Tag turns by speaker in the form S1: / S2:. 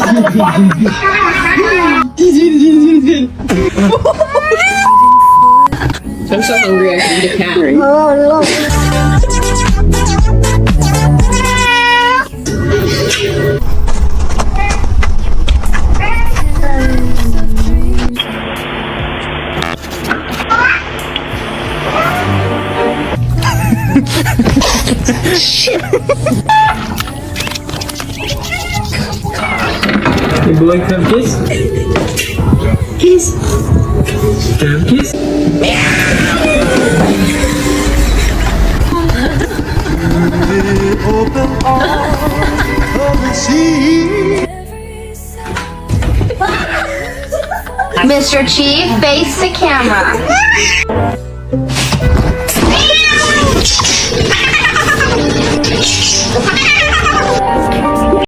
S1: I'm so hungry I can eat a cat.
S2: Hey boy, come kiss. Kiss. Come kiss.
S3: Mr. Chief, face the camera.